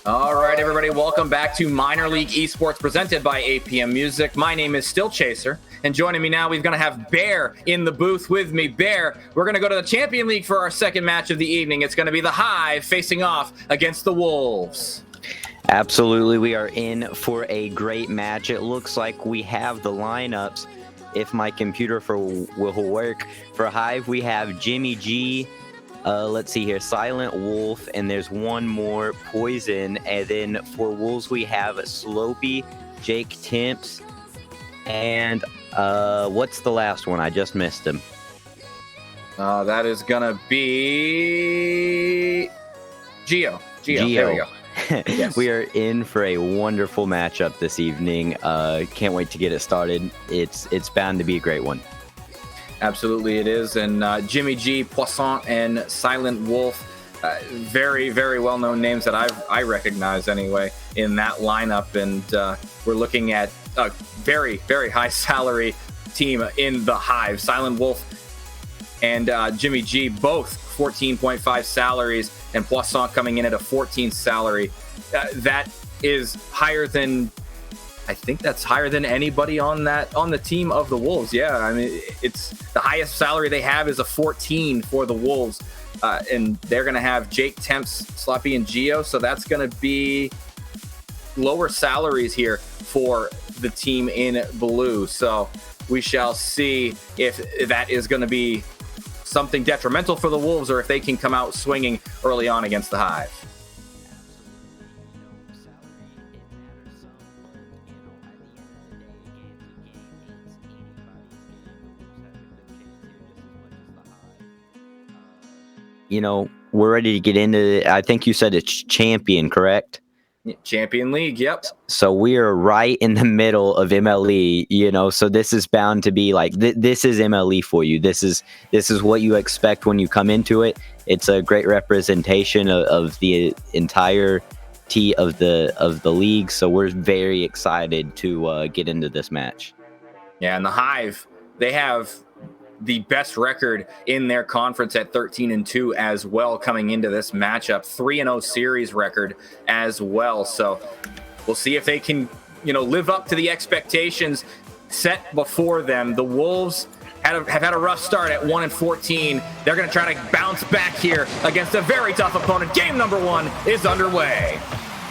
All right, everybody, welcome back to Minor League Esports presented by APM Music. My name is Still Chaser, and joining me now, we're going to have Bear in the booth with me. Bear, we're going to go to the Champion League for our second match of the evening. It's going to be the Hive facing off against the Wolves. Absolutely, we are in for a great match. It looks like we have the lineups. If my computer will work. For Hive, we have Jimmy G, let's see here, Silent Wolf, and there's one more, Poison. And then for Wolves, we have Slopey, Jake Temps, and what's the last one? I just missed him. That is going to be Geo. There we go. Yes. We are in for a wonderful matchup this evening. Can't wait to get it started. It's bound to be a great one. Absolutely it is. And Jimmy G, Poisson, and Silent Wolf, very, very well-known names that I recognize anyway in that lineup. And we're looking at a very, very high salary team in the Hive. Silent Wolf and Jimmy G, both 14.5 salaries, and Poisson coming in at a 14 salary. That is higher than, I think that's higher than anybody on the team of the Wolves. Yeah, I mean, it's the highest salary they have is a 14 for the Wolves, and they're going to have Jake Temps, Sloppy, and Geo, so that's going to be lower salaries here for the team in blue. So we shall see if that is going to be something detrimental for the Wolves or if they can come out swinging early on against the Hive. You know, we're ready to get into it. I think you said it's Champion, correct? Champion League, yep. So we are right in the middle of MLE, so this is bound to be like, this is MLE for you. This is what you expect when you come into it. It's a great representation of the entirety of the league. So we're very excited to get into this match. Yeah, and the Hive, they have the best record in their conference at 13-2 as well coming into this matchup. 3-0 series record as well. So we'll see if they can, live up to the expectations set before them. The Wolves have had a rough start at 1-14. They're going to try to bounce back here against a very tough opponent. Game number 1 is underway.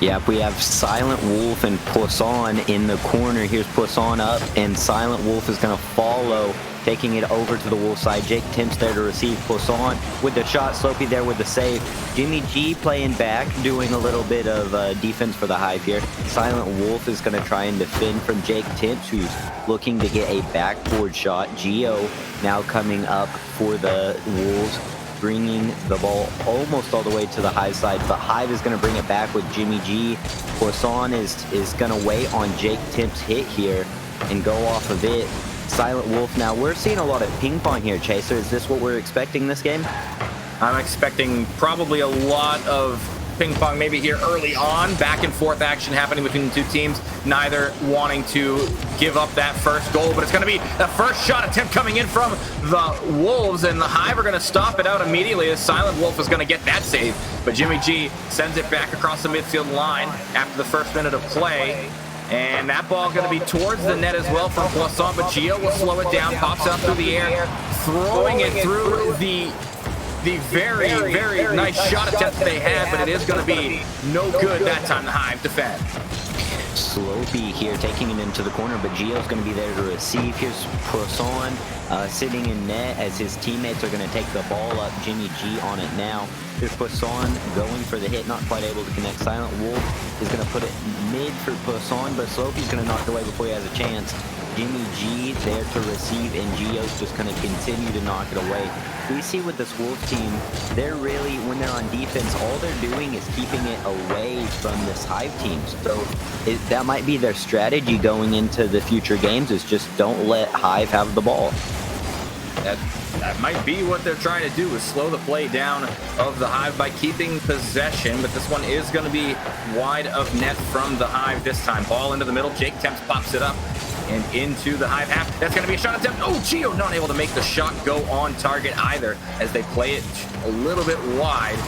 Yep, we have Silent Wolf and Poisson in the corner. Here's Poisson up, and Silent Wolf is going to follow, taking it over to the Wolf side. Jake Temps there to receive. Poisson with the shot. Slopey there with the save. Jimmy G playing back, doing a little bit of defense for the Hive here. Silent Wolf is going to try and defend from Jake Temps, who's looking to get a backboard shot. Geo now coming up for the Wolves, bringing the ball almost all the way to the Hive side, but Hive is going to bring it back with Jimmy G. Poisson is going to wait on Jake Temps' hit here and go off of it. Silent Wolf, now we're seeing a lot of ping pong here, Chaser. Is this what we're expecting this game? I'm expecting probably a lot of ping pong maybe here early on, back and forth action happening between the two teams, neither wanting to give up that first goal, but it's going to be the first shot attempt coming in from the Wolves, and the Hive are going to stop it out immediately as Silent Wolf is going to get that save, but Jimmy G sends it back across the midfield line after the first minute of play, and that ball going to be towards the net as well from Poisson, but Gio will slow it down, pops out through the air, throwing it through the very, very nice shot attempt they had, but it is going to be no good that time. The Hive defend. Slopey here taking it into the corner, but Gio's going to be there to receive. Here's Poisson sitting in net as his teammates are going to take the ball up. Jimmy G on it now. Here's Poisson going for the hit, not quite able to connect. Silent Wolf is going to put it mid for Poisson, but Slopey's going to knock it away before he has a chance. Jimmy G there to receive, and Gio's just going to continue to knock it away. We see with this Wolf team, they're really, when they're on defense, all they're doing is keeping it away from this Hive team. So that might be their strategy going into the future games, is just don't let Hive have the ball. That might be what they're trying to do, is slow the play down of the Hive by keeping possession, but this one is going to be wide of net from the Hive this time. Ball into the middle, Jake Temps pops it up and into the Hive half. That's going to be a shot attempt. Oh, Gio not able to make the shot go on target either as they play it a little bit wide.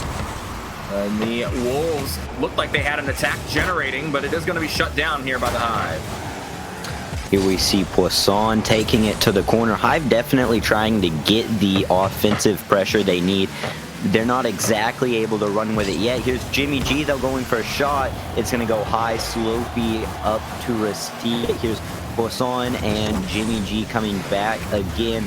And the Wolves looked like they had an attack generating, but it is going to be shut down here by the Hive. Here we see Poisson taking it to the corner. Hive definitely trying to get the offensive pressure they need. They're not exactly able to run with it yet. Here's Jimmy G, though, going for a shot. It's going to go high, Slopey up to receive. Here's Poisson and Jimmy G coming back again,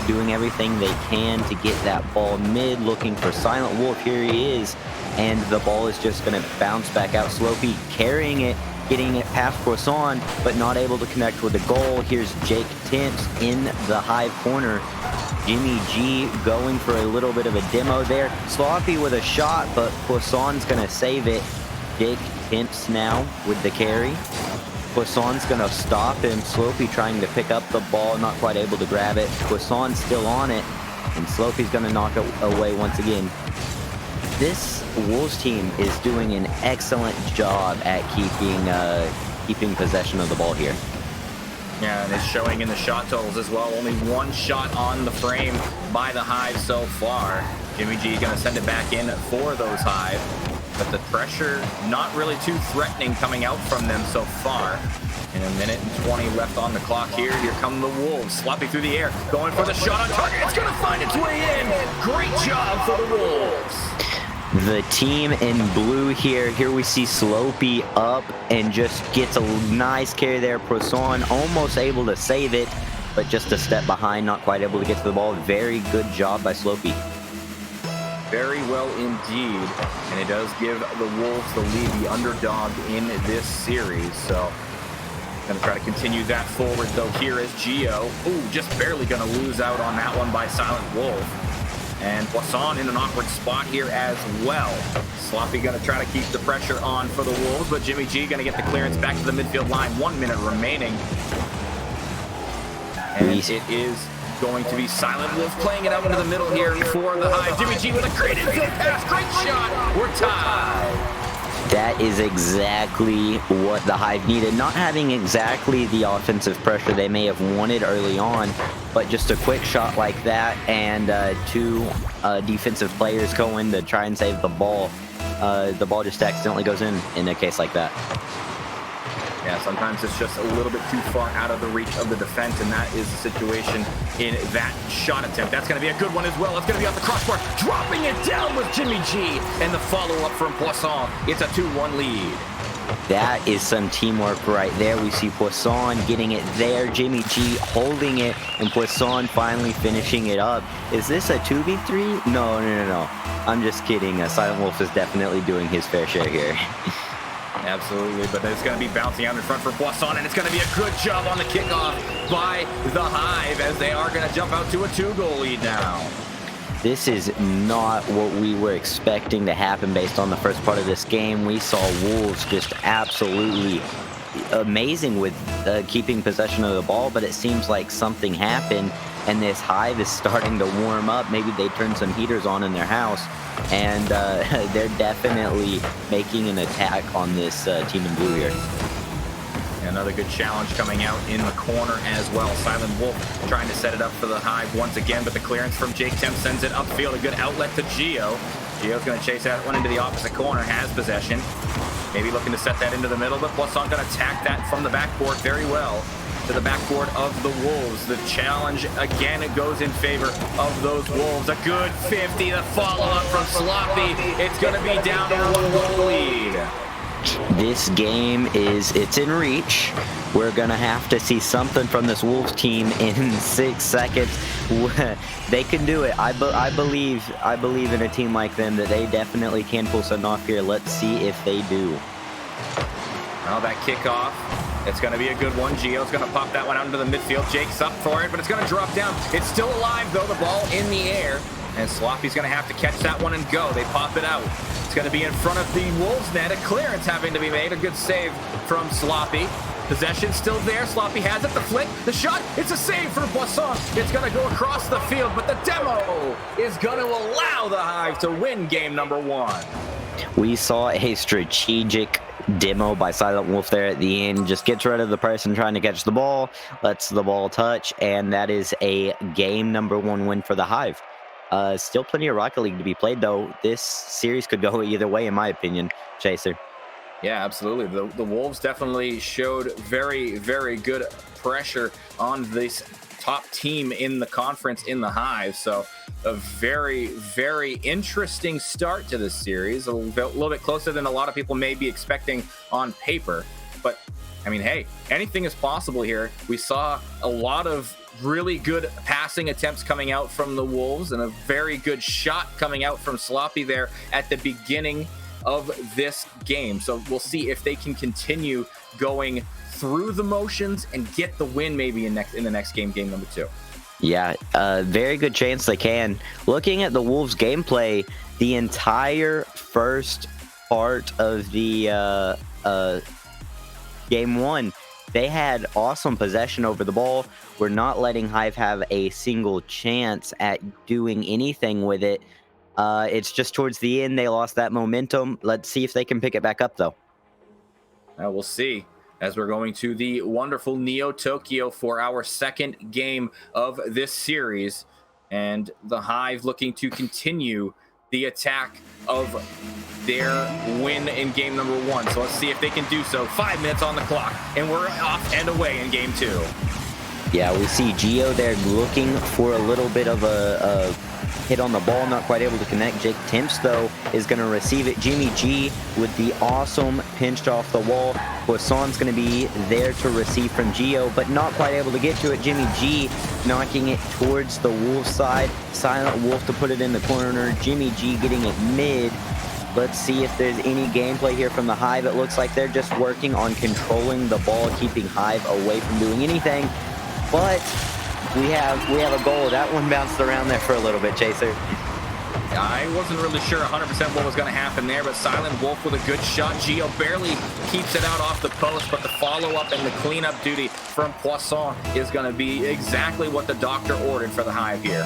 doing everything they can to get that ball mid, looking for Silent Wolf. Here he is, and the ball is just going to bounce back out. Slopey carrying it, getting it past Poisson, but not able to connect with the goal. Here's Jake Temps in the Hive corner. Jimmy G going for a little bit of a demo there. Sloppy with a shot, but Poisson's going to save it. Jake Temps now with the carry. Poisson's going to stop him. Slopey trying to pick up the ball, not quite able to grab it. Poisson's still on it, and Slopey's going to knock it away once again. This Wolves team is doing an excellent job at keeping possession of the ball here. Yeah, and it's showing in the shot totals as well. Only one shot on the frame by the Hive so far. Jimmy G going to send it back in for those Hive, but the pressure not really too threatening coming out from them so far. In a minute and 20 left on the clock here. Here come the Wolves, sloppy through the air, going for the shot on target. It's going to find its way in. Great job for the Wolves. The team in blue here. Here we see Slopey up and just gets a nice carry there. Poisson almost able to save it, but just a step behind, not quite able to get to the ball. Very good job by Slopey. Very well indeed, and it does give the Wolves the lead, the underdog in this series. So going to try to continue that forward, though. Here is Gio. Ooh, just barely going to lose out on that one by Silent Wolf. And Poisson in an awkward spot here as well. Sloppy going to try to keep the pressure on for the Wolves, but Jimmy G going to get the clearance back to the midfield line. 1 minute remaining. And it is going to be Silent Wolf playing it out into the middle here for the Hive. Jimmy G with a great infield pass. Great shot. We're tied. That is exactly what the Hive needed. Not having exactly the offensive pressure they may have wanted early on, but just a quick shot like that and two defensive players go in to try and save the ball. The ball just accidentally goes in a case like that. Yeah, sometimes it's just a little bit too far out of the reach of the defense, and that is the situation in that shot attempt. That's going to be a good one as well. It's going to be off the crossbar, dropping it down with Jimmy G, and the follow-up from Poisson. It's a 2-1 lead. That is some teamwork right there. We see Poisson getting it there, Jimmy G holding it, and Poisson finally finishing it up. Is this a 2v3? No. I'm just kidding. Silent Wolf is definitely doing his fair share here. Absolutely, but it's going to be bouncing out in front for Poisson, and it's going to be a good job on the kickoff by the Hive as they are going to jump out to a 2-goal lead now. This is not what we were expecting to happen based on the first part of this game. We saw Wolves just absolutely amazing with keeping possession of the ball, but it seems like something happened, and this Hive is starting to warm up. Maybe they turned some heaters on in their house, and they're definitely making an attack on this team in blue here. Another good challenge coming out in the corner as well. Silent Wolf trying to set it up for the Hive once again, but the clearance from Jake Temp sends it upfield. A good outlet to Gio. Gio's going to chase that one into the opposite corner, has possession. Maybe looking to set that into the middle, but Poisson going to attack that from the backboard very well to the backboard of the Wolves. The challenge, again, it goes in favor of those Wolves. A good 50, the follow-up from Sloppy. It's going to be down to a 1-goal lead. This game it's in reach. We're gonna have to see something from this Wolves team in 6 seconds. They can do it. I believe in a team like them that they definitely can pull something off here. Let's see if they do. Well, that kickoff, it's going to be a good one. Gio's going to pop that one out into the midfield. Jake's up for it, but it's going to drop down. It's still alive, though, the ball in the air. And Sloppy's going to have to catch that one and go. They pop it out. It's going to be in front of the Wolves net. A clearance having to be made. A good save from Sloppy. Possession still there. Sloppy has it. The flick. The shot. It's a save for Poisson. It's going to go across the field, but the demo is going to allow the Hive to win game number 1. We saw a strategic demo by Silent Wolf there at the end. Just gets rid of the person trying to catch the ball, lets the ball touch, and that is a game number 1 win for the Hive. Still plenty of Rocket League to be played, though. This series could go either way, in my opinion, Chaser. Yeah, absolutely. The Wolves definitely showed very, very good pressure on this top team in the conference in the Hive. So a very, very interesting start to this series. A little bit closer than a lot of people may be expecting on paper. But, I mean, hey, anything is possible here. We saw a lot of really good passing attempts coming out from the Wolves and a very good shot coming out from Sloppy there at the beginning of this game. So we'll see if they can continue going through the motions and get the win maybe in the next game number 2. Yeah, very good chance they can. Looking at the Wolves gameplay, the entire first part of the game 1, they had awesome possession over the ball. We're not letting Hive have a single chance at doing anything with it. It's just towards the end they lost that momentum. Let's see if they can pick it back up, though. We'll see, as we're going to the wonderful Neo Tokyo for our second game of this series. And the Hive looking to continue the attack of their win in game number 1. So let's see if they can do so. 5 minutes on the clock, and we're off and away in game 2. Yeah, we see Gio there looking for a little bit of a hit on the ball, not quite able to connect. Jake Temps, though, is going to receive it. Jimmy G with the awesome pinched off the wall. Poisson's going to be there to receive from Gio, but not quite able to get to it. Jimmy G knocking it towards the Wolf side. Silent Wolf to put it in the corner. Jimmy G getting it mid. Let's see if there's any gameplay here from the Hive. It looks like they're just working on controlling the ball, keeping Hive away from doing anything. But we have a goal. That one bounced around there for a little bit, Chaser. I wasn't really sure 100% what was going to happen there, but Silent Wolf with a good shot. Gio barely keeps it out off the post, but the follow-up and the cleanup duty from Poisson is going to be exactly what the doctor ordered for the Hive here.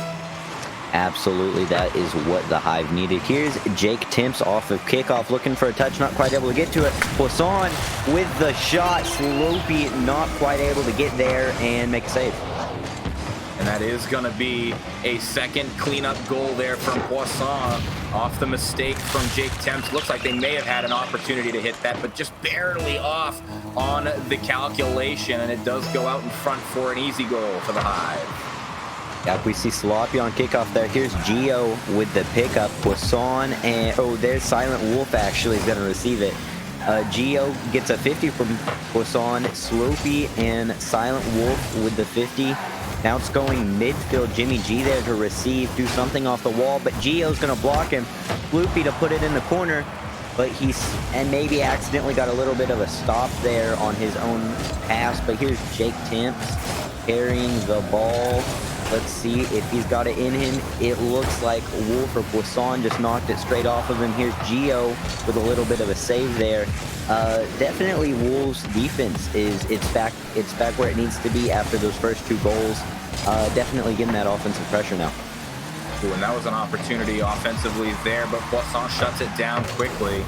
Absolutely, that is what the Hive needed. Here's Jake Temps off of kickoff, looking for a touch, not quite able to get to it. Poisson with the shot. Sloopy not quite able to get there and make a save. And that is going to be a second cleanup goal there from Poisson off the mistake from Jake Temps. Looks like they may have had an opportunity to hit that, but just barely off on the calculation, and it does go out in front for an easy goal for the Hive. Yeah, we see Sloppy on kickoff there. Here's Gio with the pickup. Poisson and... oh, there's Silent Wolf actually is going to receive it. Gio gets a 50 from Poisson. Sloopy and Silent Wolf with the 50. Now it's going midfield. Jimmy G there to receive, do something off the wall, but Gio's going to block him. Sloopy to put it in the corner, but and maybe accidentally got a little bit of a stop there on his own pass. But here's Jake Temps carrying the ball. Let's see if he's got it in him. It looks like Wolf or Poisson just knocked it straight off of him. Here's Gio with a little bit of a save there. Definitely Wolves' defense it's back where it needs to be after those first 2 goals. Definitely getting that offensive pressure now. Ooh, and that was an opportunity offensively there, but Poisson shuts it down quickly.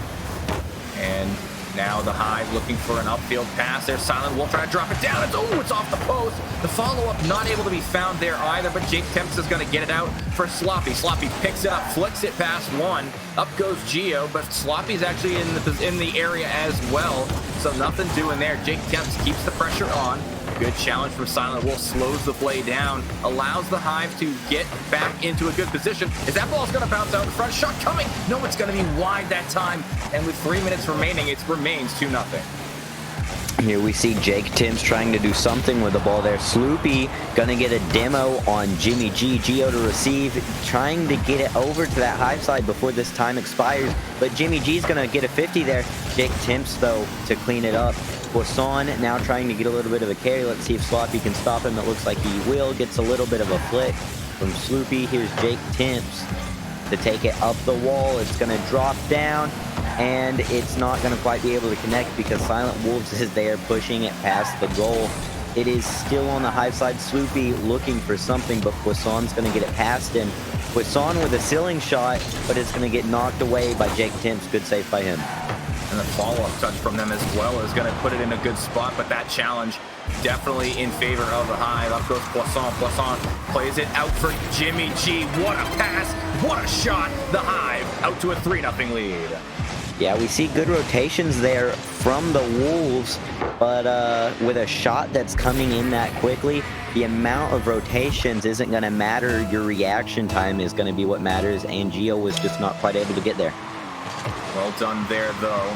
And now the Hive looking for an upfield pass. There's Silent Wolf trying to drop it down. It's off the post. The follow-up not able to be found there either, but Jake Temps is going to get it out for Sloppy. Sloppy picks it up, flicks it past one. Up goes Gio, but Sloppy's actually in the area as well, so nothing doing there. Jake Temps keeps the pressure on. Good challenge from Silent Wolf, slows the play down, allows the Hive to get back into a good position. Is that ball's going to bounce out in front? Shot coming! No, it's going to be wide that time. And with 3 minutes remaining, it remains 2-0. Here we see Jake Temps trying to do something with the ball there. Sloopy gonna get a demo on Jimmy G. Gio to receive, trying to get it over to that Hive side before this time expires. But Jimmy G's gonna get a 50 there. Jake Temps, though, to clean it up. Poisson now trying to get a little bit of a carry. Let's see if Sloppy can stop him. It looks like he will. Gets a little bit of a flick from Sloopy. Here's Jake Temps to take it up the wall. It's gonna drop down, and it's not going to quite be able to connect because Silent Wolves is there pushing it past the goal. It is still on the Hive side. Sloopy looking for something, but Poisson's going to get it past him. Poisson with a ceiling shot, but it's going to get knocked away by Jake Temps. Good save by him. And the follow-up touch from them as well is going to put it in a good spot, but that challenge definitely in favor of the Hive. Up goes Poisson. Poisson plays it out for Jimmy G. What a pass. What a shot. The Hive out to a 3-0 lead. Yeah, we see good rotations there from the Wolves, but with a shot that's coming in that quickly, the amount of rotations isn't going to matter. Your reaction time is going to be what matters, and Gio was just not quite able to get there. Well done there, though.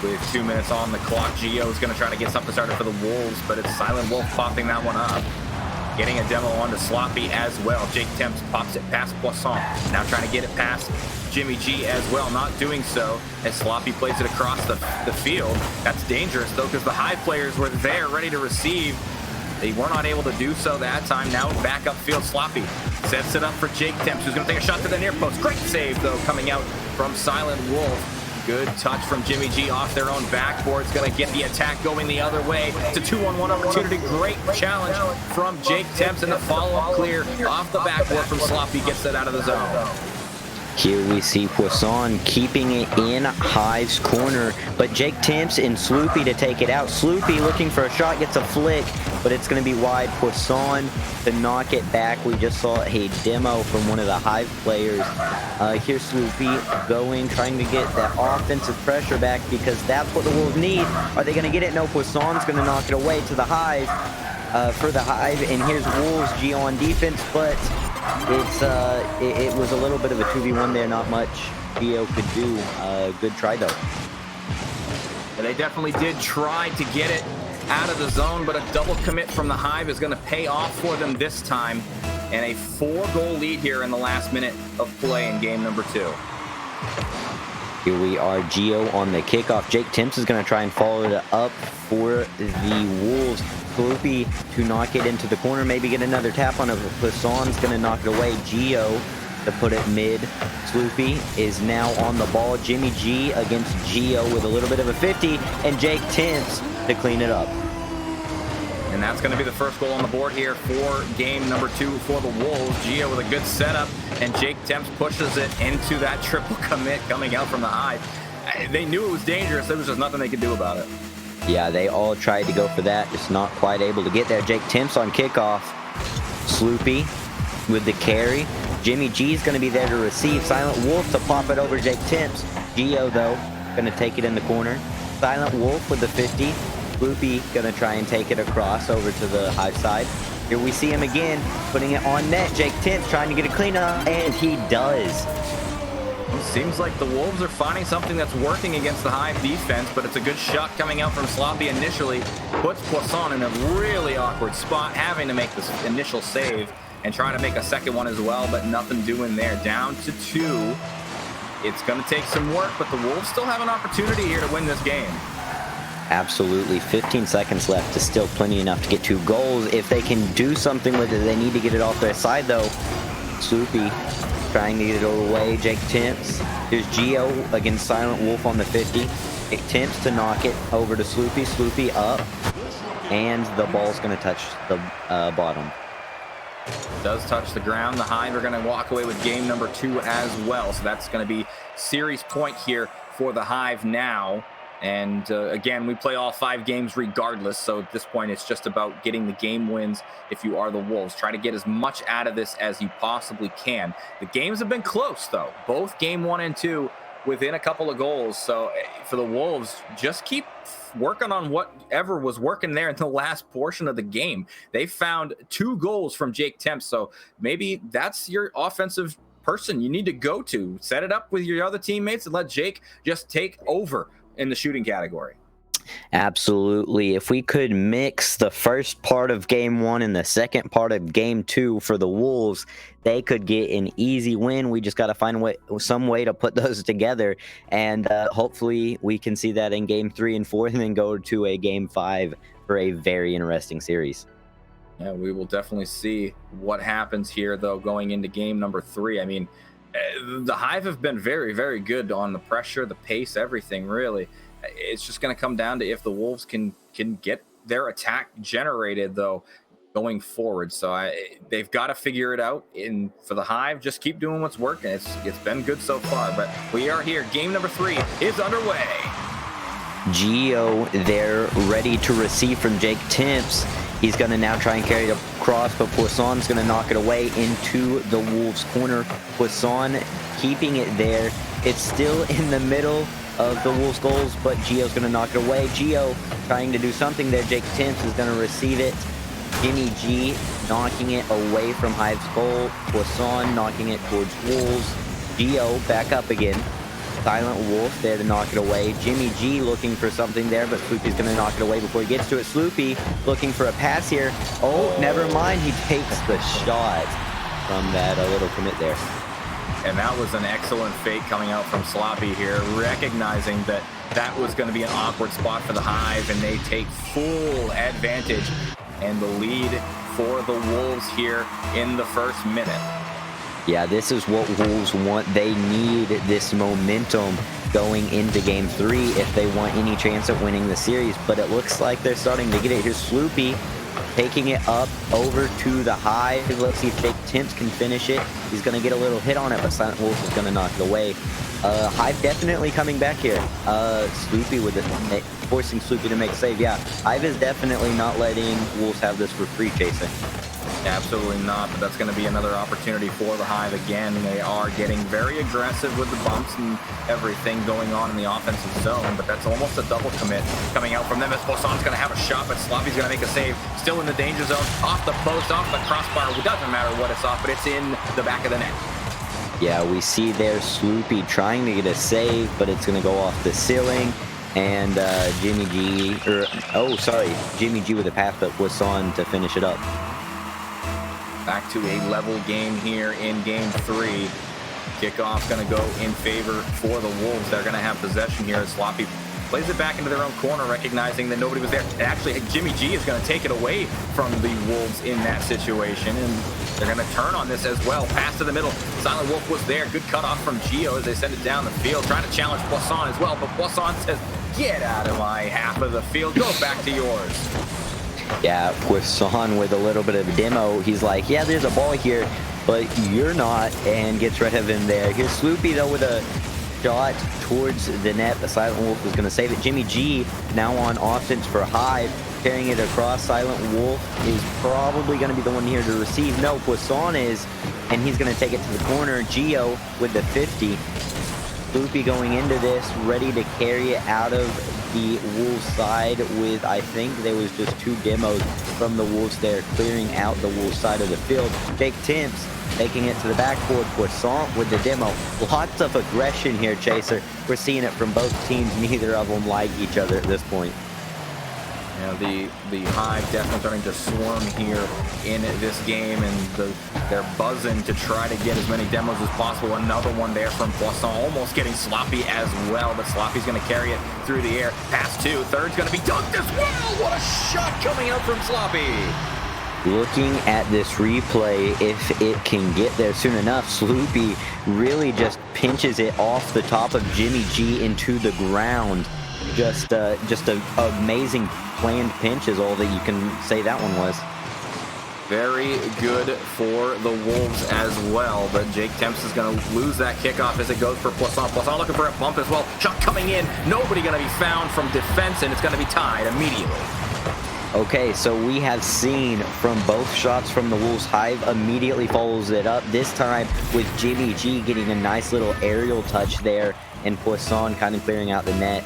With 2 minutes on the clock, Gio is going to try to get something started for the Wolves, but it's Silent Wolf popping that one up. Getting a demo onto Sloppy as well. Jake Temps pops it past Poisson. Now trying to get it past Jimmy G as well. Not doing so as Sloppy plays it across the field. That's dangerous, though, because the Hive players were there ready to receive. They were not able to do so that time. Now back upfield, Sloppy sets it up for Jake Temps, who's going to take a shot to the near post. Great save, though, coming out from Silent Wolf. Good touch from Jimmy G off their own backboard. It's going to get the attack going the other way. It's a 2-on-1 opportunity. Great challenge from Jake Temps, and the follow-up clear off the backboard from Sloppy gets that out of the zone. Here we see Poisson keeping it in Hive's corner, but Jake Temps and Sloopy to take it out. Sloopy looking for a shot, gets a flick, but it's going to be wide. Poisson to knock it back. We just saw a demo from one of the Hive players. Here's Sloopy going, trying to get that offensive pressure back because that's what the Wolves need. Are they going to get it? No, Poisson's going to knock it away to the Hive. For the Hive, and here's Wolves, Gio on defense, but it was a little bit of a 2v1 there, not much Gio could do. Good try though. They definitely did try to get it out of the zone, but a double commit from the Hive is going to pay off for them this time, and a 4-goal lead here in the last minute of play in game number 2. Here we are, Gio on the kickoff. Jake Temps is going to try and follow it up for the Wolves. Sloopy to knock it into the corner, maybe get another tap on it. Poisson's going to knock it away. Gio to put it mid. Sloopy is now on the ball. Jimmy G against Gio with a little bit of a 50, and Jake Temps to clean it up. And that's going to be the first goal on the board here for game number 2 for the Wolves. Gio with a good setup, and Jake Temps pushes it into that triple commit coming out from the Hive. They knew it was dangerous. There was just nothing they could do about it. Yeah, they all tried to go for that, just not quite able to get there. Jake Temps on kickoff. Sloopy with the carry. Jimmy G is going to be there to receive. Silent Wolf to pop it over Jake Temps. Gio, though, going to take it in the corner. Silent Wolf with the 50. Sloopy going to try and take it across over to the Hive side. Here we see him again, putting it on net. Jake Temps trying to get a clean up, and he does. It seems like the Wolves are finding something that's working against the Hive defense, but it's a good shot coming out from Sloppy initially. Puts Poisson in a really awkward spot, having to make this initial save and trying to make a second one as well, but nothing doing there. Down to 2. It's going to take some work, but the Wolves still have an opportunity here to win this game. Absolutely. 15 seconds left is still plenty enough to get 2 goals. If they can do something with it, they need to get it off their side, though. Sloopy trying to get it away. Jake Temps. Here's Gio against Silent Wolf on the 50. Jake Temps to knock it over to Sloopy. Sloopy up. And the ball's going to touch the bottom. It does touch the ground. The Hive are going to walk away with game number 2 as well. So that's going to be series point here for the Hive now. And again, we play all 5 games regardless. So at this point, it's just about getting the game wins if you are the Wolves. Try to get as much out of this as you possibly can. The games have been close, though. Both game 1 and 2 within a couple of goals. So for the Wolves, just keep working on whatever was working there in the last portion of the game. They found 2 goals from Jake Temps. So maybe that's your offensive person you need to go to. Set it up with your other teammates and let Jake just take over in the shooting category. Absolutely. If we could mix the first part of game 1 and the second part of game 2 for the Wolves, they could get an easy win. We just got to find some way to put those together, and hopefully we can see that in game 3 and 4 and then go to a game 5 for a very interesting series. Yeah, we will definitely see what happens here, though, going into game number 3. I mean, the Hive have been very, very good on the pressure, the pace, everything, really. It's just going to come down to if the Wolves can get their attack generated, though, going forward. So they've got to figure it out. And for the Hive, just keep doing what's working. It's been good so far. But we are here. Game number 3 is underway. Geo there ready to receive from Jake Temps. He's going to now try and carry it across, but Poisson's going to knock it away into the Wolves' corner. Poisson keeping it there. It's still in the middle of the Wolves' goals, but Geo's going to knock it away. Geo trying to do something there. Jake Temps is going to receive it. Jimmy G knocking it away from Hive's goal. Poisson knocking it towards Wolves. Geo back up again. Silent Wolf there to knock it away. Jimmy G looking for something there, but Sloopy's going to knock it away before he gets to it. Sloopy looking for a pass here. Oh, never mind. He takes the shot from that little commit there. And that was an excellent fake coming out from Sloppy here, recognizing that that was going to be an awkward spot for the Hive, and they take full advantage and the lead for the Wolves here in the first minute. Yeah, this is what Wolves want. They need this momentum going into Game 3 if they want any chance at winning the series. But it looks like they're starting to get it. Here's Sloopy taking it up over to the Hive. Let's see if Jake Temps can finish it. He's going to get a little hit on it, but Silent Wolf is going to knock it away. Hive definitely coming back here. Sloopy with it, forcing Sloopy to make a save. Yeah, Hive is definitely not letting Wolves have this for free chasing. Absolutely not, but that's going to be another opportunity for the Hive again. They are getting very aggressive with the bumps and everything going on in the offensive zone, but that's almost a double commit coming out from them as Poisson's going to have a shot, but Sloppy's going to make a save. Still in the danger zone, off the post, off the crossbar. It doesn't matter what it's off, but it's in the back of the net. Yeah, we see there Sloopy trying to get a save, but it's going to go off the ceiling. And Jimmy G with a pass, but Poisson to finish it up. Back to a level game here in Game 3. Kickoff's going to go in favor for the Wolves. They're going to have possession here as Sloppy plays it back into their own corner, recognizing that nobody was there. And actually, Jimmy G is going to take it away from the Wolves in that situation, and they're going to turn on this as well. Pass to the middle. Silent Wolf was there. Good cutoff from Geo as they send it down the field, trying to challenge Poisson as well, but Poisson says, "Get out of my half of the field. Go back to yours." Yeah, Poisson with a little bit of a demo. He's like, yeah, there's a ball here, but you're not, and gets rid of him there. Here's Sloopy, though, with a shot towards the net. The Silent Wolf is going to save it. Jimmy G now on offense for Hive, carrying it across. Silent Wolf is probably going to be the one here to receive. No, Poisson is, and he's going to take it to the corner. Geo with the 50. Sloopy going into this, ready to carry it out of the Wolves side with, I think there was just 2 demos from the Wolves there, clearing out the Wolves side of the field. Jake Temps taking it to the backboard. Poisson with the demo. Lots of aggression here, Chaser. We're seeing it from both teams. Neither of them like each other at this point. Yeah, the Hive definitely starting to swarm here in this game, and they're buzzing to try to get as many demos as possible. Another one there from Poisson, almost getting Sloppy as well, but Sloppy's going to carry it through the air. Pass 2, third's going to be dunked as well. What a shot coming out from Sloppy. Looking at this replay, if it can get there soon enough, Sloopy really just pinches it off the top of Jimmy G into the ground. Just an amazing planned pinch is all that you can say that one was. Very good for the Wolves as well, but Jake Temps is going to lose that kickoff as it goes for Poisson. Poisson looking for a bump as well. Shot coming in. Nobody going to be found from defense, and it's going to be tied immediately. Okay, so we have seen from both shots from the Wolves. Hive immediately follows it up, this time with Jimmy G getting a nice little aerial touch there, and Poisson kind of clearing out the net.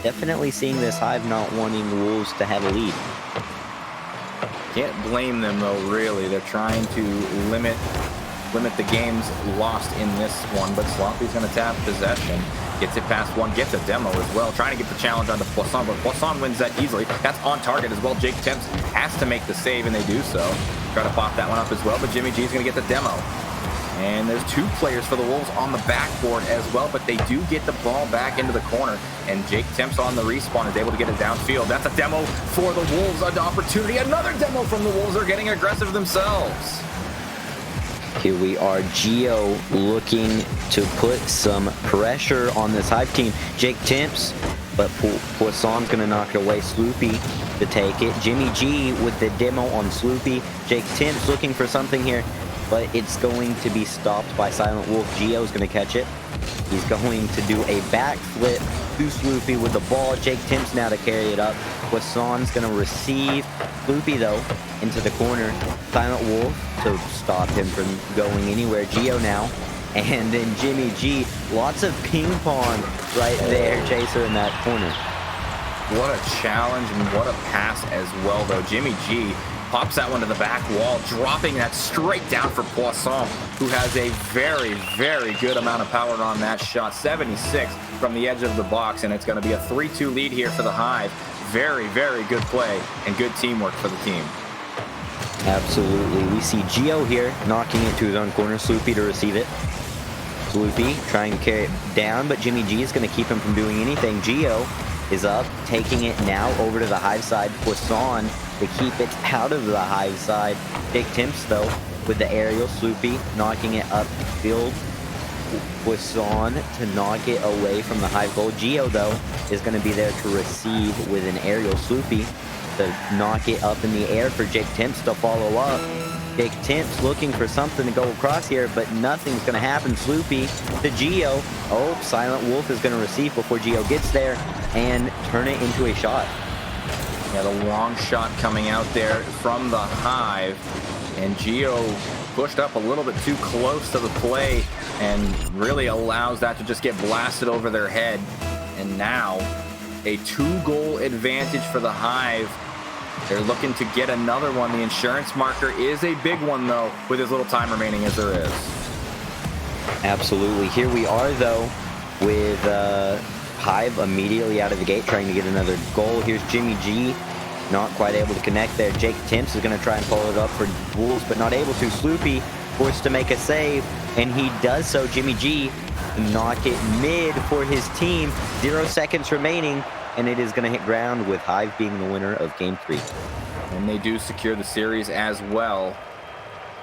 Definitely seeing this Hive not wanting the Wolves to have a lead. Can't blame them, though, really. They're trying to limit the games lost in this one, but Sloppy's going to tap possession. Gets it past one, gets a demo as well, trying to get the challenge onto Poisson, but Poisson wins that easily. That's on target as well. Jake Temps has to make the save, and they do so. Try to pop that one up as well, but Jimmy G's going to get the demo. And there's 2 players for the Wolves on the backboard as well, but they do get the ball back into the corner, and Jake Temps on the respawn is able to get it downfield. That's a demo for the Wolves, an opportunity. Another demo from the Wolves. Are getting aggressive themselves. Here we are, Geo looking to put some pressure on this Hive team. Jake Temps, but Poisson's going to knock it away. Sloopy to take it. Jimmy G with the demo on Sloopy. Jake Temps looking for something here, but it's going to be stopped by Silent Wolf. Geo's going to catch it. He's going to do a backflip to Sloopy with the ball. Jake Temps now to carry it up. Poisson's going to receive. Sloopy, though, into the corner. Silent Wolf to stop him from going anywhere. Geo now. And then Jimmy G. Lots of ping pong right there. Chaser in that corner. What a challenge and what a pass as well, though. Jimmy G pops that one to the back wall, dropping that straight down for Poisson, who has a very, very good amount of power on that shot. 76 from the edge of the box, and it's going to be a 3-2 lead here for the Hive. Very, very good play and good teamwork for the team. Absolutely. We see Geo here knocking it to his own corner. Sloopy to receive it. Sloopy trying to carry it down, but Jimmy G is going to keep him from doing anything. Geo is up, taking it now over to the Hive side. Poisson to keep it out of the Hive side. Big Temps, though, with the aerial. Sloopy knocking it upfield. Poisson to knock it away from the Hive goal. Geo, though, is going to be there to receive with an aerial. Sloopy to knock it up in the air for Jake Temps to follow up. Jake Temps looking for something to go across here, but nothing's going to happen. Sloopy to Geo. Oh, Silent Wolf is going to receive before Geo gets there and turn it into a shot. Yeah, the long shot coming out there from the Hive, and Geo pushed up a little bit too close to the play and really allows that to just get blasted over their head. And now a 2-goal advantage for the Hive. They're looking to get another one. The insurance marker is a big one, though, with as little time remaining as there is. Absolutely. Here we are, though, with Hive immediately out of the gate trying to get another goal. Here's Jimmy G, not quite able to connect there. Jake Temps is going to try and follow it up for Wolves, but not able to. Sloopy forced to make a save, and he does so. Jimmy G knock it mid for his team. 0 seconds remaining, and it is going to hit ground with Hive being the winner of Game 3. And they do secure the series as well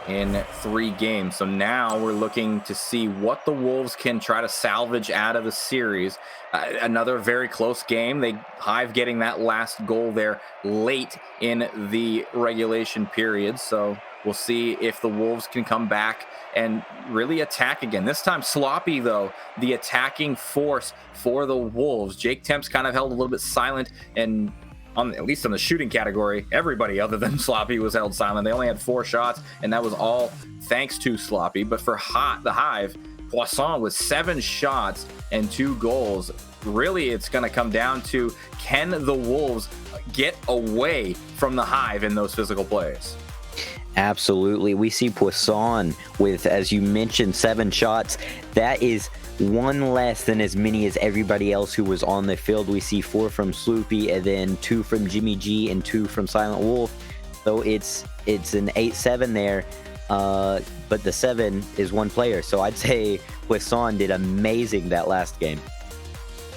in 3 games. So now we're looking to see what the Wolves can try to salvage out of the series. Another very close game. Hive getting that last goal there late in the regulation period. So we'll see if the Wolves can come back and really attack again. This time Sloppy, though, the attacking force for the Wolves. Jake Temps kind of held a little bit silent, and at least on the shooting category, everybody other than Sloppy was held silent. They only had 4 shots, and that was all thanks to Sloppy. But for the Hive, Poisson with 7 shots and 2 goals. Really, it's going to come down to, can the Wolves get away from the Hive in those physical plays? Absolutely. We see Poisson with, as you mentioned, 7 shots. That is 1 less than as many as everybody else who was on the field. We see 4 from Sloopy, and then 2 from Jimmy G and 2 from Silent Wolf. So it's an 8-7 there, but the 7 is 1 player. So I'd say Poisson did amazing that last game.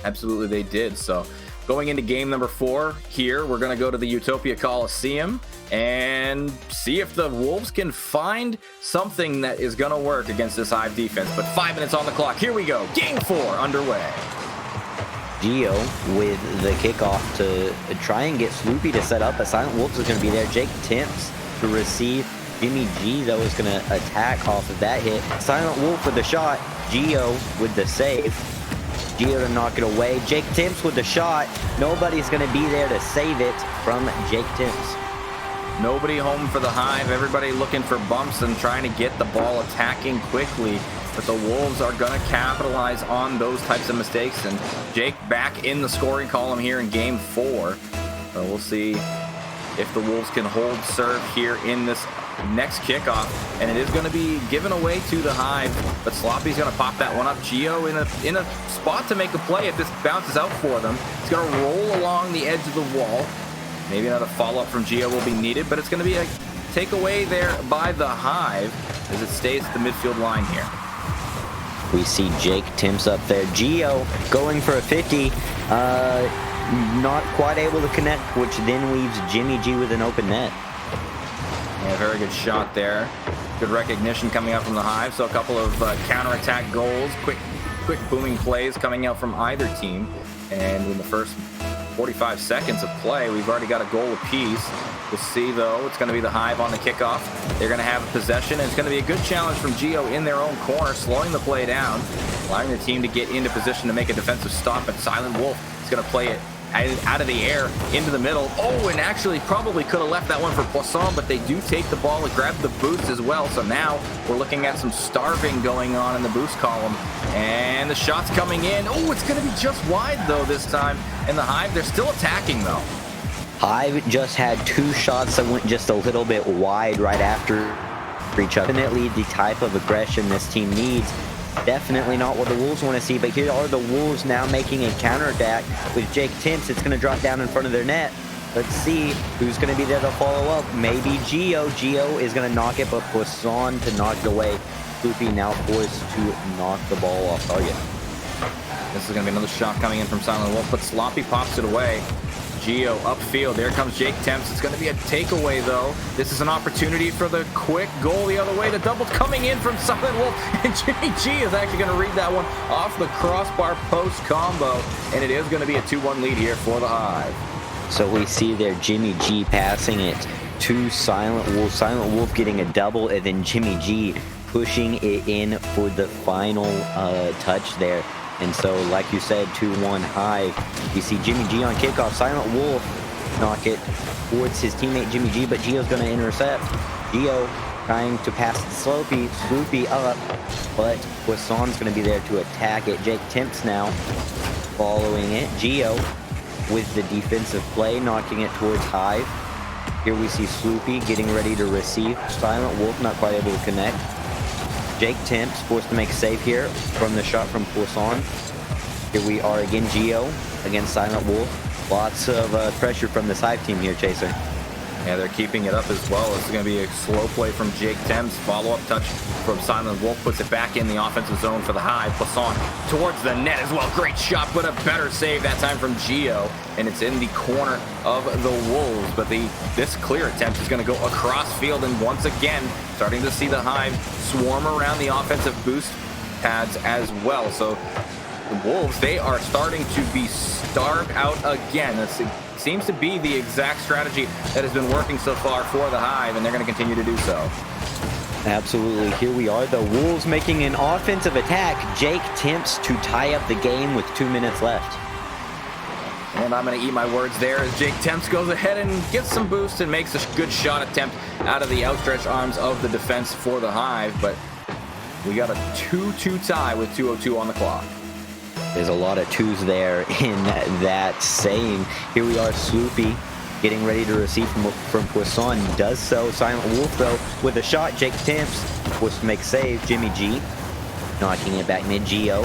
Absolutely, they did. So going into game number 4 here, we're going to go to the Utopia Coliseum and see if the Wolves can find something that is going to work against this Hive defense. But 5 minutes on the clock. Here we go. Game 4 underway. Geo with the kickoff to try and get Sloopy to set up. A Silent Wolf is going to be there. Jake Temps to receive. Jimmy G, though, is going to attack off of that hit. Silent Wolf with the shot. Geo with the save. Geo to knock it away. Jake Temps with the shot. Nobody's going to be there to save it from Jake Temps. Nobody home for the Hive. Everybody looking for bumps and trying to get the ball attacking quickly. But the Wolves are going to capitalize on those types of mistakes. And Jake back in the scoring column here in game 4. So we'll see if the Wolves can hold serve here in this next kickoff. And it is going to be given away to the Hive. But Sloppy's going to pop that one up. Geo in a spot to make a play if this bounces out for them. He's going to roll along the edge of the wall. Maybe another follow-up from Geo will be needed, but it's going to be a takeaway there by the Hive as it stays at the midfield line here. We see Jake Temps up there. Geo going for a 50. Not quite able to connect, which then leaves Jimmy G with an open net. Yeah, very good shot there. Good recognition coming out from the Hive. So a couple of counterattack goals, quick booming plays coming out from either team. And in the first 45 seconds of play, we've already got a goal apiece. We'll see, though. It's going to be the Hive on the kickoff. They're going to have possession, and it's going to be a good challenge from Geo in their own corner, slowing the play down, allowing the team to get into position to make a defensive stop, and Silent Wolf is going to play it out of the air into the middle. Oh, and actually probably could have left that one for Poisson, but they do take the ball and grab the boost as well. So now we're looking at some starving going on in the boost column, and the shot's coming in. Oh, it's going to be just wide, though, this time. And the Hive, they're still attacking, though. Hive just had 2 shots that went just a little bit wide right after each other. Definitely the type of aggression this team needs. Definitely not what the Wolves want to see, but here are the Wolves now making a counterattack with Jake Timps. It's going to drop down in front of their net. Let's see who's going to be there to follow up. Maybe Geo. Geo is going to knock it, but Poisson to knock it away. Loopy now forced to knock the ball off target. This is going to be another shot coming in from Silent Wolf, but Sloppy pops it away. Geo upfield. There comes Jake Temps. It's going to be a takeaway, though. This is an opportunity for the quick goal the other way. The double coming in from Silent Wolf, and Jimmy G is actually going to read that one off the crossbar post combo, and it is going to be a 2-1 lead here for the Hive. So we see there Jimmy G passing it to Silent Wolf. Silent Wolf getting a double, and then Jimmy G pushing it in for the final touch there. And so, like you said, 2-1 Hive. You see Jimmy G on kickoff. Silent Wolf knock it towards his teammate Jimmy G, but Geo's going to intercept. Geo trying to pass to Sloopy. Sloopy up, but Poisson's going to be there to attack it. Jake Temps now following it. Geo with the defensive play, knocking it towards Hive. Here we see Sloopy getting ready to receive. Silent Wolf not quite able to connect. Jake Temps forced to make a save here from the shot from Poisson. Here we are again, Geo against Silent Wolf. Lots of pressure from this Hive team here, Chaser. Yeah, they're keeping it up as well. This is going to be a slow play from Jake Temps. Follow-up touch from Silent Wolf puts it back in the offensive zone for the Hive. Poisson towards the net as well. Great shot, but a better save that time from Geo. And it's in the corner of the Wolves. But this clear attempt is going to go across field. And once again, starting to see the Hive swarm around the offensive boost pads as well. So the Wolves, they are starting to be starved out again. It seems to be the exact strategy that has been working so far for the Hive, and they're going to continue to do so. Absolutely. Here we are, the Wolves making an offensive attack. Jake Temps to tie up the game with 2 minutes left. And I'm going to eat my words there as Jake Temps goes ahead and gets some boost and makes a good shot attempt out of the outstretched arms of the defense for the Hive. But we got a 2-2 tie with 2:02 on the clock. There's a lot of 2s there in that saying. Here we are, Sloopy getting ready to receive from Poisson. Does so. Silent Wolf, though, with a shot. Jake Temps was to make save. Jimmy G knocking it back mid. Geo.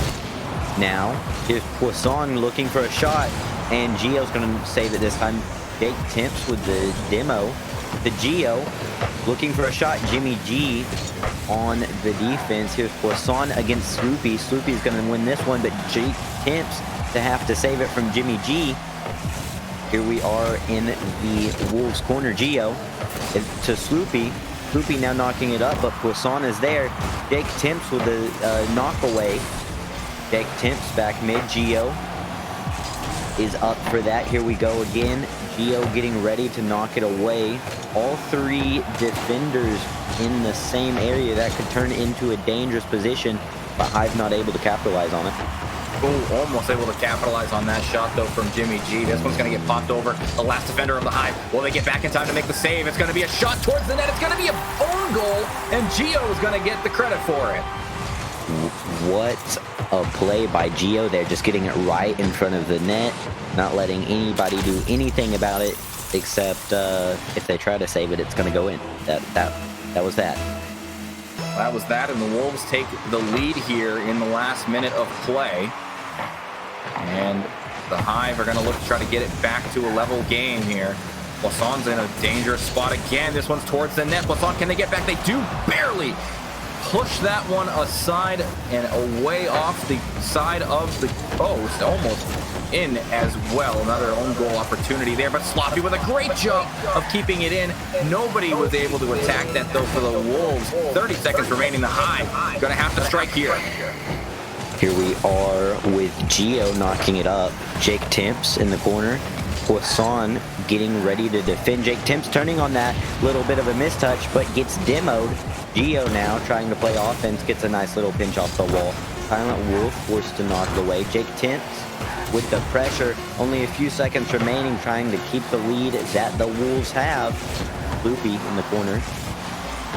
Now, here's Poisson looking for a shot, and Geo's going to save it this time. Jake Temps with the demo. The Geo looking for a shot. Jimmy G on the defense. Here's Poisson against Sloopy. Sloopy's going to win this one, but Jake Temps to have to save it from Jimmy G. Here we are in the Wolves corner. Geo to Sloopy. Sloopy now knocking it up, but Poisson is there. Jake Temps with the knockaway. Jake Temps back mid. Geo is up for that. Here we go again. Geo getting ready to knock it away. All 3 defenders in the same area. That could turn into a dangerous position, but Hive not able to capitalize on it. Oh, almost able to capitalize on that shot, though, from Jimmy G. This one's going to get popped over. The last defender of the Hive. Will they get back in time to make the save? It's going to be a shot towards the net. It's going to be a own goal, and Geo is going to get the credit for it. What a play by Geo there, just getting it right in front of the net, not letting anybody do anything about it, except if they try to save it, it's going to go in. That was that. That was that, and the Wolves take the lead here in the last minute of play. And the Hive are going to look to try to get it back to a level game here. Poisson's in a dangerous spot again. This one's towards the net. Poisson, can they get back? They do barely push that one aside and away off the side of the post. Almost in as well. Another own goal opportunity there, but Sloppy with a great job of keeping it in. Nobody was able to attack that, though, for the Wolves. 30 seconds remaining. The Hive going to have to strike here. Here we are with Geo knocking it up. Jake Temps in the corner. Poisson getting ready to defend. Jake Temps turning on that little bit of a mistouch, but gets demoed. Geo now trying to play offense, gets a nice little pinch off the wall. Silent Wolf forced to knock it away. Jake Temps with the pressure, only a few seconds remaining, trying to keep the lead that the Wolves have. Sloopy in the corner.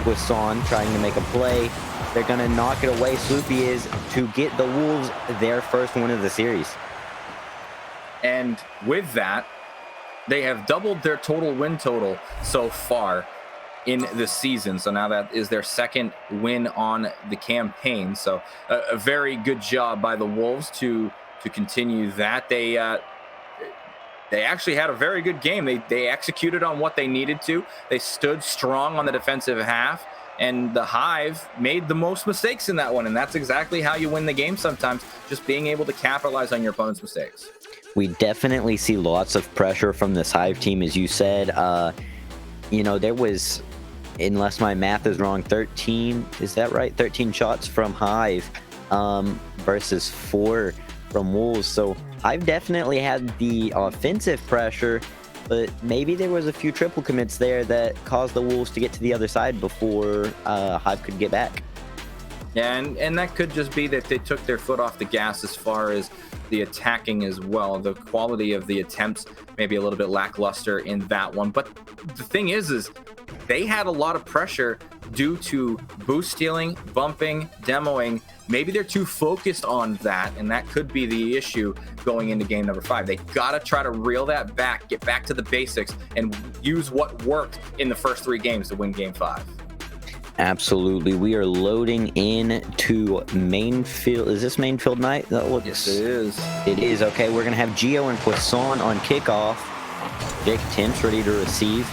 Poisson trying to make a play. They're going to knock it away. Sloopy is to get the Wolves their first win of the series. And with that, they have doubled their total win total so far in the season. So now that is their second win on the campaign. So a very good job by the Wolves to continue that. They actually had a very good game. They executed on what they needed to. They stood strong on the defensive half, and the Hive made the most mistakes in that one. And that's exactly how you win the game sometimes, just being able to capitalize on your opponent's mistakes. We definitely see lots of pressure from this Hive team, as you said. You know, there was, unless my math is wrong, 13, is that right? 13 shots from Hive versus 4 from Wolves. So I've definitely had the offensive pressure, but maybe there was a few triple commits there that caused the Wolves to get to the other side before Hive could get back. Yeah, and that could just be that they took their foot off the gas as far as the attacking as well. The quality of the attempts maybe a little bit lackluster in that one. But the thing is they had a lot of pressure due to boost stealing, bumping, demoing. Maybe they're too focused on that, and that could be the issue going into game number 5. They got to try to reel that back, get back to the basics, and use what worked in the first 3 games to win game 5. Absolutely. We are loading in to main field. Is this main field night? Yes, it is. It is. Okay, we're going to have Geo and Poisson on kickoff. Jake Temps ready to receive.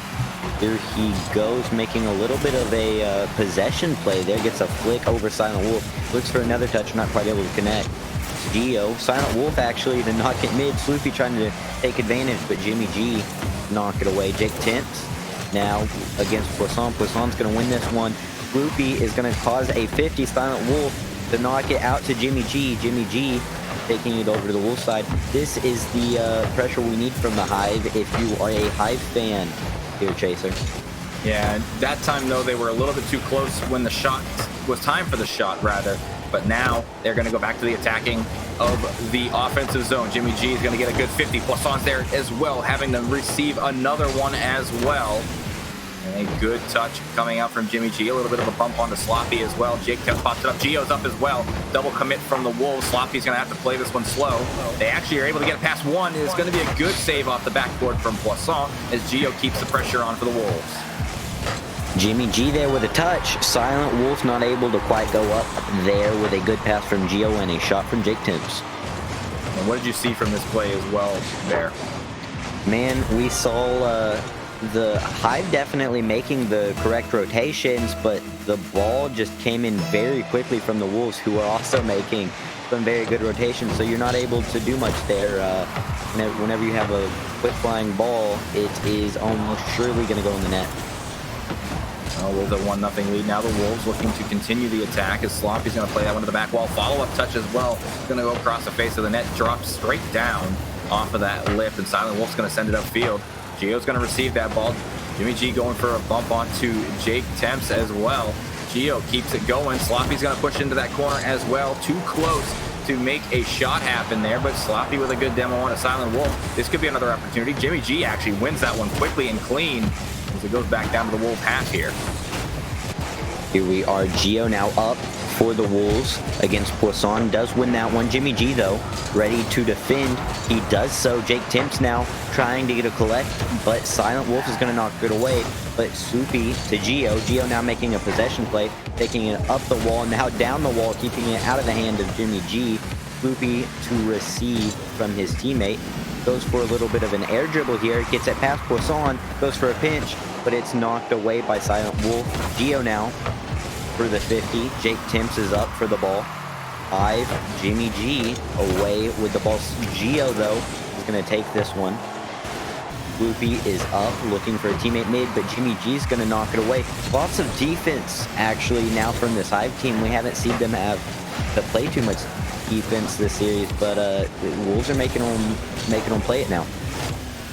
Here he goes, making a little bit of a possession play there. Gets a flick over Silent Wolf. Looks for another touch, not quite able to connect. Geo, Silent Wolf actually to knock it mid. Sloopy trying to take advantage, but Jimmy G knock it away. Jake Temps now against Poisson. Poisson's going to win this one. Sloopy is going to cause a 50. Silent Wolf to knock it out to Jimmy G. Jimmy G taking it over to the Wolf side. This is the pressure we need from the Hive if you are a Hive fan here, Chaser. Yeah, that time, though, they were a little bit too close when the shot was time for the shot, rather. But now they're going to go back to the attacking of the offensive zone. Jimmy G is going to get a good 50. Poisson's there as well, having to receive another one as well. And a good touch coming out from Jimmy G. A little bit of a bump onto Sloppy as well. Jake Temps pops it up. Geo's up as well. Double commit from the Wolves. Sloppy's going to have to play this one slow. They actually are able to get past one. It's going to be a good save off the backboard from Poisson as Geo keeps the pressure on for the Wolves. Jimmy G there with a touch. Silent Wolf not able to quite go up there with a good pass from Geo and a shot from Jake Temps. And what did you see from this play as well there? Man, we saw the Hive definitely making the correct rotations, but the ball just came in very quickly from the Wolves, who are also making some very good rotations, so you're not able to do much there. Whenever you have a quick flying ball, it is almost surely going to go in the net. With a 1-0 lead now, the Wolves looking to continue the attack as Sloppy's going to play that one to the back wall. Follow-up touch as well. Going to go across the face of the net, drop straight down off of that lip, and Silent Wolf's going to send it upfield. Geo's going to receive that ball. Jimmy G going for a bump onto Jake Temps as well. Geo keeps it going. Sloppy's going to push into that corner as well. Too close to make a shot happen there, but Sloppy with a good demo on a Silent Wolf. This could be another opportunity. Jimmy G actually wins that one quickly and clean as it goes back down to the Wolf half here. Here we are. Geo now up for the Wolves against Poisson. Does win that one. Jimmy G, though, ready to defend. He does so. Jake Temps now trying to get a collect, but Silent Wolf is going to knock it away. But Sloopy to Geo. Geo now making a possession play, taking it up the wall, now down the wall, keeping it out of the hand of Jimmy G. Sloopy to receive from his teammate. Goes for a little bit of an air dribble here. Gets it past Poisson. Goes for a pinch, but it's knocked away by Silent Wolf. Geo now for the 50. Jake Temps is up for the ball. Hive, Jimmy G away with the ball. Geo, though, is going to take this one. Sloopy is up, looking for a teammate mid, but Jimmy G is going to knock it away. Lots of defense, actually, now from this Hive team. We haven't seen them have to play too much defense this series, but Wolves are making them play it now.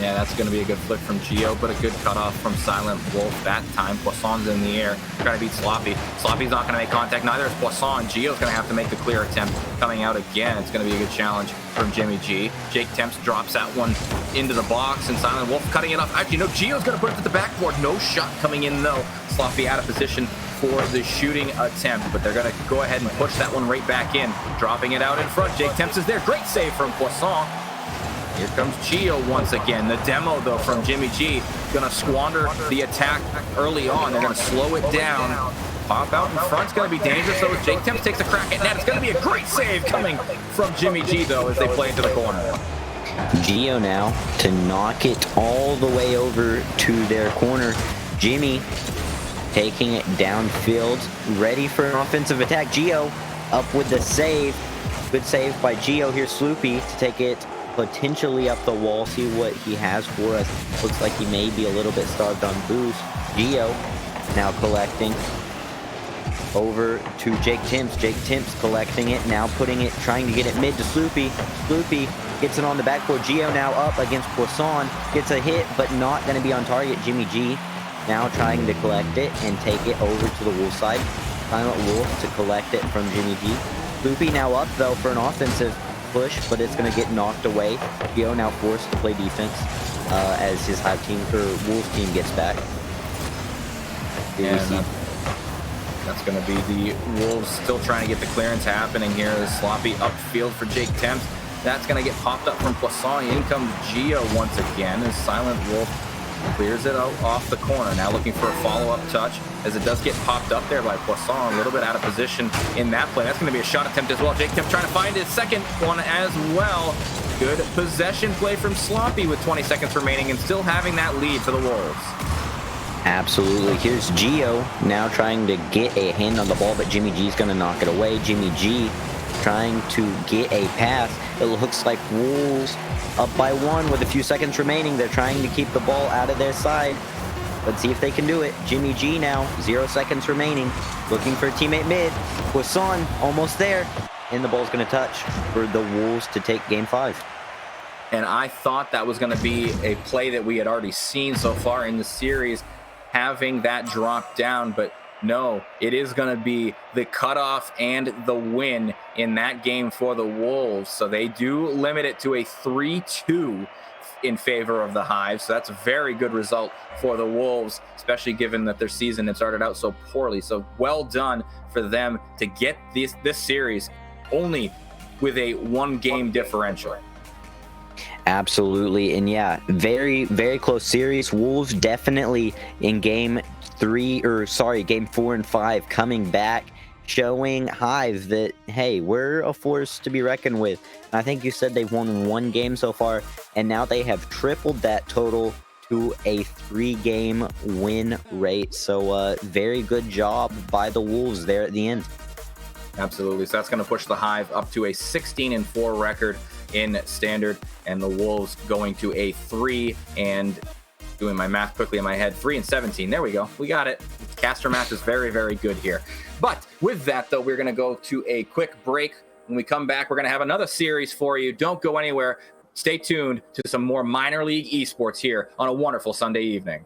Yeah, that's going to be a good flick from Gio, but a good cutoff from Silent Wolf that time. Poisson's in the air, trying to beat Sloppy. Sloppy's not going to make contact, neither is Poisson. Gio's going to have to make the clear attempt coming out again. It's going to be a good challenge from Jimmy G. Jake Temps drops that one into the box, and Silent Wolf cutting it off. Actually, no, Gio's going to put it to the backboard. No shot coming in, though. Sloppy out of position for the shooting attempt, but they're going to go ahead and push that one right back in, dropping it out in front. Jake Temps is there. Great save from Poisson. Here comes Gio once again. The demo, though, from Jimmy G. Going to squander the attack early on. They're going to slow it down. Pop out in front's going to be dangerous, though, as Jake Temps takes a crack at net. It's going to be a great save coming from Jimmy G, though, as they play into the corner. Gio now to knock it all the way over to their corner. Jimmy taking it downfield, ready for an offensive attack. Gio up with the save. Good save by Gio. Here's Sloopy to take it potentially up the wall, see what he has for us. Looks like he may be a little bit starved on boost. Gio now collecting over to Jake Temps. Jake Temps collecting it, now putting it, trying to get it mid to Sloopy. Sloopy gets it on the backboard. Gio now up against Poisson, gets a hit, but not going to be on target. Jimmy G now trying to collect it and take it over to the Wolf side. Silent Wolf to collect it from Jimmy G. Sloopy now up, though, for an offensive push, but it's going to get knocked away. Gio now forced to play defense as his Hive team, or Wolves team, gets back. And that's going to be the Wolves still trying to get the clearance happening here. Sloppy upfield for Jake Temps. That's going to get popped up from Poisson. In comes Gio once again as Silent Wolf clears it out off the corner. Now looking for a follow-up touch as it does get popped up there by Poisson. A little bit out of position in that play. That's going to be a shot attempt as well. Jake Temps trying to find his second one as well. Good possession play from Sloppy with 20 seconds remaining and still having that lead for the Wolves. Absolutely. Here's Gio now trying to get a hand on the ball, but Jimmy G's going to knock it away. Jimmy G trying to get a pass. It looks like Wolves up by one with a few seconds remaining. They're trying to keep the ball out of their side. Let's see if they can do it. Jimmy G now, 0 seconds remaining. Looking for a teammate mid. Poisson almost there. And the ball's going to touch for the Wolves to take game 5. And I thought that was going to be a play that we had already seen so far in the series, having that drop down, but no, it is going to be the cutoff and the win in that game for the Wolves. So they do limit it to a 3-2 in favor of the Hive. So that's a very good result for the Wolves, especially given that their season had started out so poorly. So well done for them to get this series only with a 1-game differential. Absolutely. And yeah, very, very close series. Wolves definitely in game 4 and 5 coming back, showing Hive that, hey, we're a force to be reckoned with. And I think you said they've won 1 game so far, and now they have tripled that total to a 3-game win rate. So very good job by the Wolves there at the end. Absolutely. So that's going to push the Hive up to a 16-4 record in standard, and the Wolves going to a 3, and doing my math quickly in my head, 3-17. There we go. We got it. Caster math is very, very good here. But with that, though, we're going to go to a quick break. When we come back, we're going to have another series for you. Don't go anywhere. Stay tuned to some more minor league esports here on a wonderful Sunday evening.